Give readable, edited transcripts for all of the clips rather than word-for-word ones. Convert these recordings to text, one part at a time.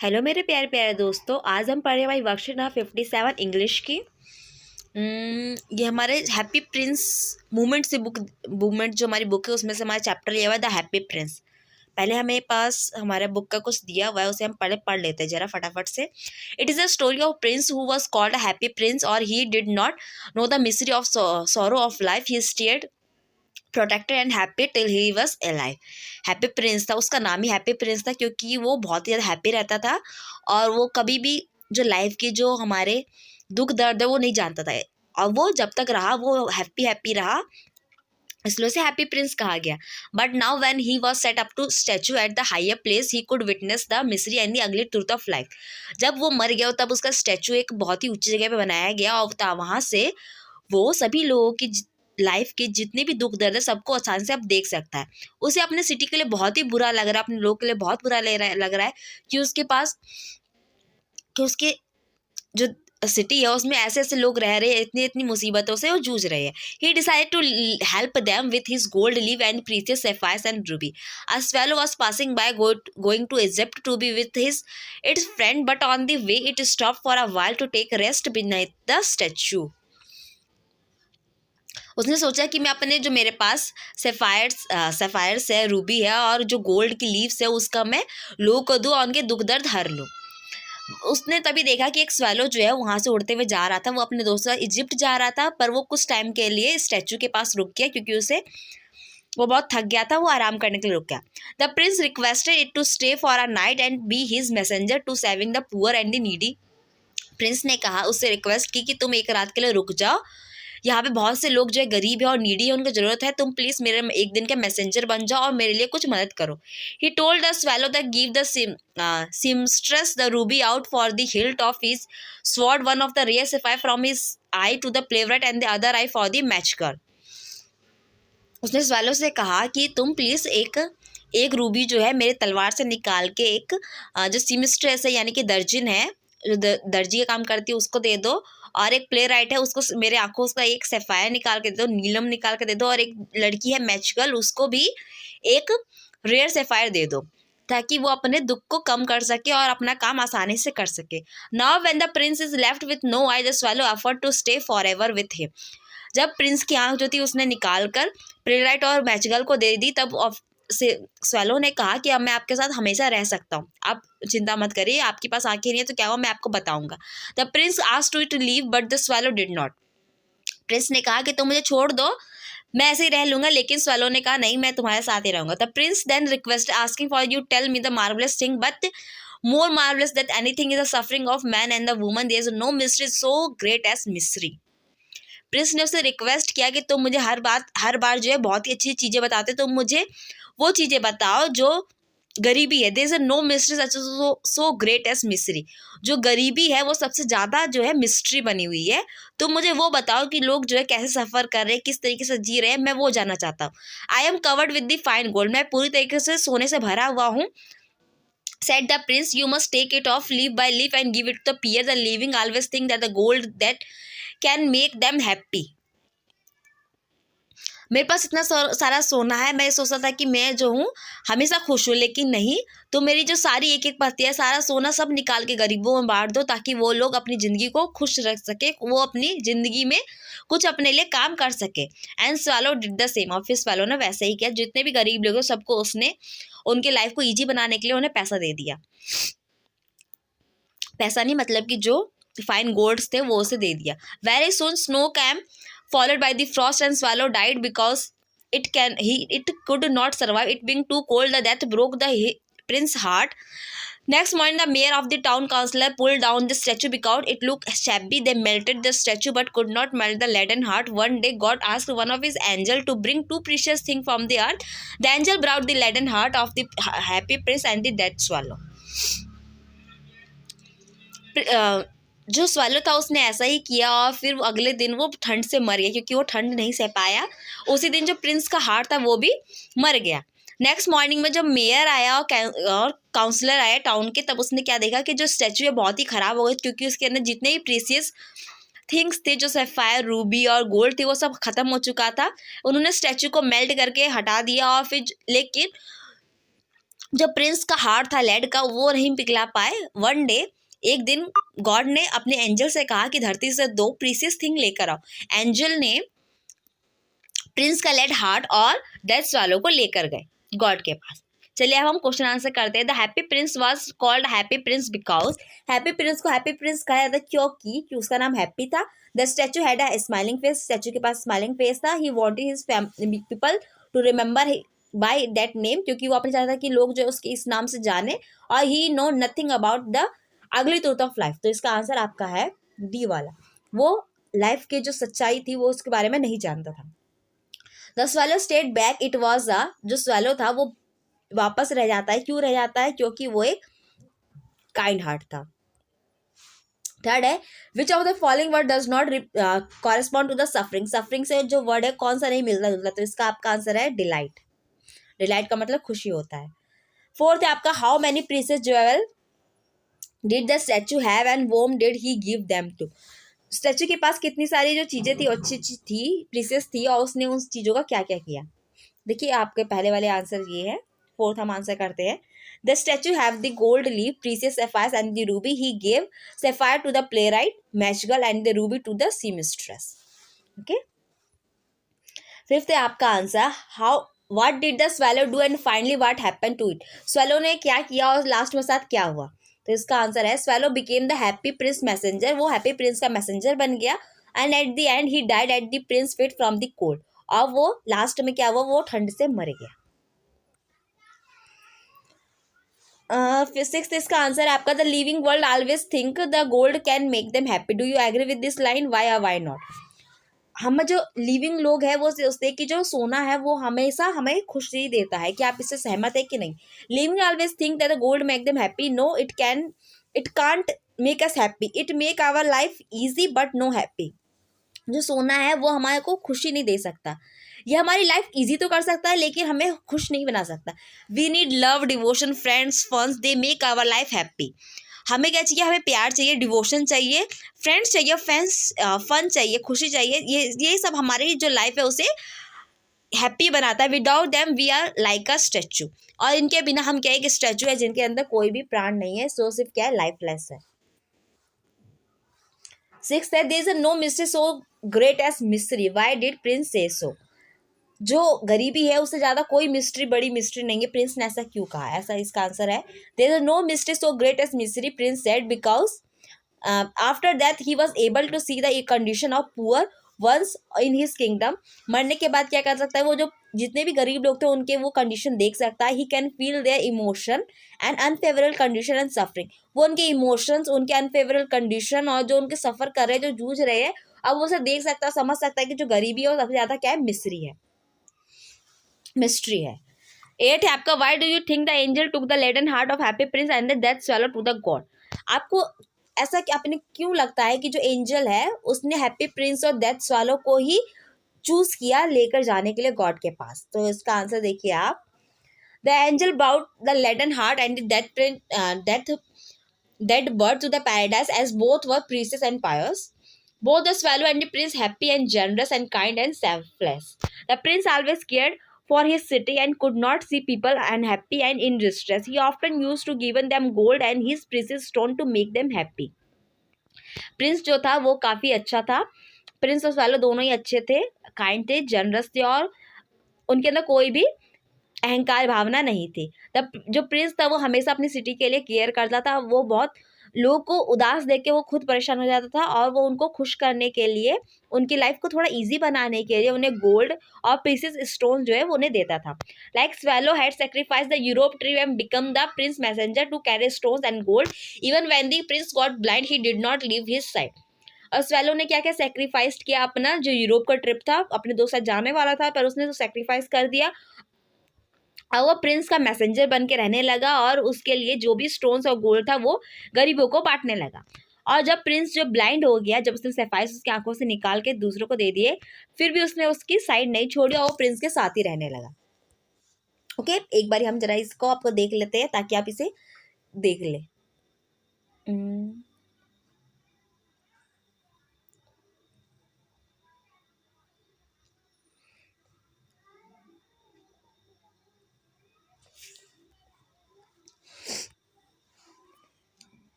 Hello मेरे प्यारे प्यारे दोस्तों, आज हम पढ़े हमारी वर्कशीट नंबर 57 इंग्लिश की। ये हमारे हैप्पी प्रिंस मूवमेंट से मूवमेंट जो हमारी बुक है उसमें से हमारा चैप्टर लिया हुआ है द हैप्पी प्रिंस। पहले हमें पास हमारे बुक का कुछ दिया हुआ है, उसे हम पहले पढ़ लेते हैं जरा फटाफट से। It is a story of prince who was called a happy prince और he did not know the mystery of sorrow of life. He stayed protected and happy till he was alive. Happy prince था, उसका नाम ही happy prince था क्योंकि वो बहुत ही ज़्यादा happy रहता था और वो कभी भी जो लाइफ के जो हमारे दुख दर्द है वो नहीं जानता था। और वो जब तक रहा वो हैप्पी हैप्पी रहा, इसलिए उसे हैप्पी प्रिंस कहा गया। But now when he was set up to statue at the higher place he could witness the mystery and the ugly truth of life. जब वो मर गया तब उसका स्टैचू एक बहुत ही ऊंची जगह पे बनाया गया और वहाँ से वो सभी लोगों की लाइफ के जितने भी दुख दर्द है सबको आसानी से अब देख सकता है। उसे अपने सिटी के लिए बहुत ही बुरा लग रहा है, अपने लोगों के लिए बहुत बुरा लग रहा है कि उसके पास कि उसके जो सिटी है उसमें ऐसे ऐसे लोग रह रहे हैं, इतनी इतनी मुसीबतों से वो जूझ रहे हैं। He decided to help them with his gold leaf and precious sapphires and ruby. A swallow was passing by going to Egypt to be with its friend, but on the way it stopped for a while to take rest beneath the statue. उसने सोचा कि मैं अपने जो मेरे पास सेफायर्स है, Ruby है और जो गोल्ड की लीव्स है उसका मैं लोगों को दूँ और उनके दुख दर्द हर लूँ। उसने तभी देखा कि एक स्वैलो जो है वहाँ से उड़ते हुए जा रहा था, वो अपने दोस्त के साथ इजिप्ट जा रहा था, पर वो कुछ टाइम के लिए स्टैचू के पास रुक गया क्योंकि उसे वो बहुत थक गया था, वो आराम करने के लिए रुक गया। The prince requested it to stay for a night and be his messenger to saving the poor and the needy. Prince ने कहा, उससे रिक्वेस्ट की कि तुम एक रात के लिए रुक जाओ, यहाँ पे बहुत से लोग जो है गरीब है और नीडी है, उनको ज़रूरत है, तुम प्लीज़ मेरे एक दिन के मैसेंजर बन जाओ और मेरे लिए कुछ मदद करो। He told the swallow that give the seamstress the ruby out for the hilt of his sword, one of the rare sapphire from his eye to the playwright and the other eye for the match girl. उसने swallow से कहा कि तुम please एक Ruby जो है मेरे तलवार से निकाल के एक जो सीमिस्ट्रेस है यानी कि दर्जिन है, जो दर्जी का काम करती है उसको दे दो, और एक प्ले राइट है उसको मेरे आंखों का एक सेफायर निकाल के दे दो, नीलम निकाल के दे दो, और एक लड़की है मैच गर्ल उसको भी एक रेयर सेफायर दे दो ताकि वो अपने दुख को कम कर सके और अपना काम आसानी से कर सके। Now when the prince is left with no eye the swallow offered to stay forever with him. जब प्रिंस की आंख जो थी उसने निकाल कर प्ले राइट और मैच गर्ल को दे दी तब से स्वैलो ने कहा कि अब मैं आपके साथ हमेशा रह सकता हूँ, आप चिंता मत करिए, आपके पास आंखें नहीं है तो क्या हुआ मैं आपको बताऊंगा। The prince asked to leave but the swallow did not. Prince ने कहा कि तुम मुझे छोड़ दो, मैं ऐसे ही रह लूंगा, लेकिन स्वैलो ने कहा नहीं, मैं तुम्हारे साथ ही रहूंगा। The prince then request asking for you tell me the marvellous thing but more marvellous that anything is the suffering of man and the woman, there is no mystery so great as mystery. Prince ने उससे request किया कि तुम मुझे हर बार जो है बहुत ही अच्छी चीज़ें बताते, तुम मुझे वो चीज़ें बताओ जो गरीबी है। There is no mystery such so great as mystery. जो गरीबी है वो सबसे ज़्यादा जो है मिस्ट्री बनी हुई है, तुम मुझे वो बताओ कि लोग जो है कैसे सफ़र कर रहे हैं, किस तरीके से जी रहे हैं, मैं वो जानना चाहता हूँ। I am covered with the fine gold, मैं पूरी तरीके से सोने से भरा हुआ हूँ। Said the prince, you must take it off leaf by leaf and give it to the peer. The living always think that the gold that can make them happy. मेरे पास इतना सारा सोना है, मैं सोचता था कि मैं जो हूँ हमेशा खुश हूँ, लेकिन नहीं, तो मेरी जो सारी एक एक पत्ती है, सारा सोना सब निकाल के गरीबों में बांट दो ताकि वो लोग अपनी ज़िंदगी को खुश रख सके, वो अपनी ज़िंदगी में कुछ अपने लिए काम कर सके। And swallow did the same, और फिर स्वैलो ने वैसे ही किया, जितने भी गरीब लोग हैं सबको उसने उनके लाइफ को ईजी बनाने के लिए उन्हें पैसा दे दिया। पैसा नहीं, मतलब कि जो फाइन गोल्ड्स थे वो उसे दे दिया। Very soon snow came followed by the frost and swallow died because it could not survive, it being too cold. The death broke the prince's heart. Next morning the mayor of the town councillor pulled down the statue because it looked shabby. They melted the statue but could not melt the leaden heart. One day God asked one of his angels to bring two precious things from the earth. The angel brought the leaden heart of the happy prince and the dead swallow. जो swallow था उसने ऐसा ही किया और फिर अगले दिन वो ठंड से मर गया क्योंकि वो ठंड नहीं सह पाया। उसी दिन जो प्रिंस का हार्ट था वो भी मर गया। नेक्स्ट मॉर्निंग में जब मेयर आया और काउंसलर आया टाउन के, तब उसने क्या देखा कि जो स्टैचू है बहुत ही ख़राब हो गई क्योंकि उसके अंदर जितने भी प्रीसियस थिंग्स थे, जो सैफायर रूबी और गोल्ड थी, वो सब ख़त्म हो चुका था। उन्होंने स्टैचू को मेल्ट करके हटा दिया और फिर लेकिन जो प्रिंस का हार्ट था लेड का वो नहीं पिघला पाए। वन डे, एक दिन गॉड ने अपने एंजल से कहा कि धरती से दो प्रीसियस थिंग लेकर आओ। एंजल ने प्रिंस का लेड हार्ट और डेथ स्वालो को लेकर गए गॉड के पास। चलिए अब हम क्वेश्चन आंसर करते हैं। The happy prince was called happy prince because, happy prince को हैप्पी प्रिंस कहा जाता क्योंकि उसका नाम हैप्पी था। The statue had a smiling face, statue के पास स्माइलिंग फेस था। He wanted his people to remember by that name, क्योंकि वो अपने चाहता था कि लोग जो उसके इस नाम से जाने। और he know nothing about the ugly truth of life, तो इसका आंसर आपका है डी वाला। वो लाइफ के जो सच्चाई थी वो उसके बारे में नहीं जानता था। The swallow state back, it was a, जो स्वेलो था वो वापस रह जाता है। क्यों रह जाता है? क्योंकि वो एक काइंड हार्ट था। थर्ड है, which of the following word does not correspond to the suffering, suffering से जो वर्ड है कौन सा नहीं मिलता जुलता, तो इसका आपका आंसर है डिलाइट। डिलाइट का मतलब खुशी होता है। फोर्थ है आपका, how many precious jewel did the statue have and whom did he give them to, statue के पास कितनी सारी जो चीजें थी अच्छी अच्छी थी, प्रीसियस थी, और उसने उन चीजों का क्या क्या किया। देखिए आपके पहले वाले आंसर ये है। फोर्थ हम आंसर करते हैं। The statue have the gold leaf, precious sapphires and the ruby, he gave sapphire to the playwright magical and the ruby to the sea mistress. Okay, fifth है आपका answer, how what did the swallow do and finally what happened to it, swallow ने क्या किया और last में साथ क्या हुआ, तो इसका आंसर है swallow became the happy Prince messenger, वो हैप्पी प्रिंस का मैसेंजर बन गया। And at the and he died at the Prince feet from the cold, और वो लास्ट में क्या हुआ, वो ठंड से मर गया। सिक्स इसका आंसर है आपका, the living world always think the gold can make them happy, do you agree with this line, why और वाई नॉट। हम जो लिविंग लोग हैं वो सोचते हैं कि जो सोना है वो हमेशा हमें खुशी देता है, कि आप इससे सहमत है कि नहीं। Living always think that the gold make them happy, no it can, it can't make us happy, it make our life easy but no happy. जो सोना है वो हमारे को खुशी नहीं दे सकता, ये हमारी लाइफ इजी तो कर सकता है लेकिन हमें खुश नहीं बना सकता। We need love, devotion, friends, funs, they make our life happy. हमें क्या चाहिए, हमें प्यार चाहिए, डिवोशन चाहिए, फ्रेंड्स चाहिए, फैंस, फन चाहिए, खुशी चाहिए, ये सब हमारी जो लाइफ है उसे हैप्पी बनाता है। Without them we are like a statue, और इनके बिना हम क्या है, एक स्टैचू है जिनके अंदर कोई भी प्राण नहीं है, सो सिर्फ क्या है, लाइफलेस है। सिक्स है, there is no mystery so great as mystery, why did prince say so, जो गरीबी है उससे ज्यादा कोई मिस्ट्री बड़ी मिस्ट्री नहीं है, प्रिंस ने ऐसा क्यों कहा, ऐसा इसका आंसर है, there is no mystery so great as mystery, prince said, because after that he was able to see the condition of poor ones in his kingdom, मरने के बाद क्या कर सकता है, वो जो जितने भी गरीब लोग थे उनके वो कंडीशन देख सकता है। He can feel there emotion and unfavourable condition and suffering, वो उनके इमोशंस, उनके अनफेवरेबल कंडीशन और जो उनके सफर कर रहे हैं, जो जूझ रहे हैं, अब वो उसे देख सकता है, समझ सकता है कि जो गरीबी है वो सबसे ज्यादा क्या है, मिस्ट्री है। एट है आपका, why do you think the angel took the leaden heart of Happy Prince and the death swallow to the god, आपको ऐसा कि आपने क्यों लगता है कि जो एंजल है उसने हैप्पी प्रिंस और डेथ स्वैलो को ही चूज किया लेकर जाने के लिए गॉड के पास, तो इसका आंसर देखिए आप, the angel bout the leaden heart and death dead bird to the paradise as both were priests and pious. Both the swallow and the prince happy and generous and kind and selfless. The prince always cared for his city and could not see people unhappy and in distress. He often used to give them gold and his precious stone to make them happy. Prince जो था वो काफी अच्छा था, Prince और swallow दोनों ही अच्छे थे, काइंड थे, जनरस थे, और उनके अंदर कोई भी अहंकार भावना नहीं थी। तब जो प्रिंस था वो हमेशा अपनी सिटी के लिए केयर करता था, वो बहुत लोगों को उदास देख के वो खुद परेशान हो जाता था, और वो उनको खुश करने के लिए, उनकी लाइफ को थोड़ा इजी बनाने के लिए उन्हें गोल्ड और प्रीसियस स्टोन जो है वो उन्हें देता था। Like swallow had sacrifice the Europe tree and become the prince messenger to carry stones and gold, even when the prince got blind he did not leave his side. और swallow ने क्या क्या सेक्रीफाइस किया, अपना जो Europe का trip था अपने दोस्त साथ जाने वाला था, पर उसने तो सेक्रीफाइस कर दिया, और वो प्रिंस का मैसेंजर बन के रहने लगा, और उसके लिए जो भी स्टोन्स और गोल्ड था वो गरीबों को बांटने लगा। और जब प्रिंस जो ब्लाइंड हो गया, जब उसने सैफाइर्स उसकी आंखों से निकाल के दूसरों को दे दिए, फिर भी उसने उसकी साइड नहीं छोड़ी और वो प्रिंस के साथ ही रहने लगा। ओके, एक बार हम जरा इसको आपको देख लेते हैं ताकि आप इसे देख ले।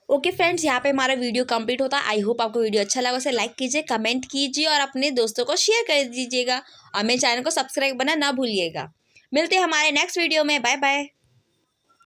ओके फ्रेंड्स, यहाँ पे हमारा वीडियो कंप्लीट होता है। आई होप आपको वीडियो अच्छा लगा, उसे लाइक कीजिए, कमेंट कीजिए और अपने दोस्तों को शेयर कर दीजिएगा और मेरे चैनल को सब्सक्राइब करना ना भूलिएगा। मिलते हैं हमारे नेक्स्ट वीडियो में। Bye bye.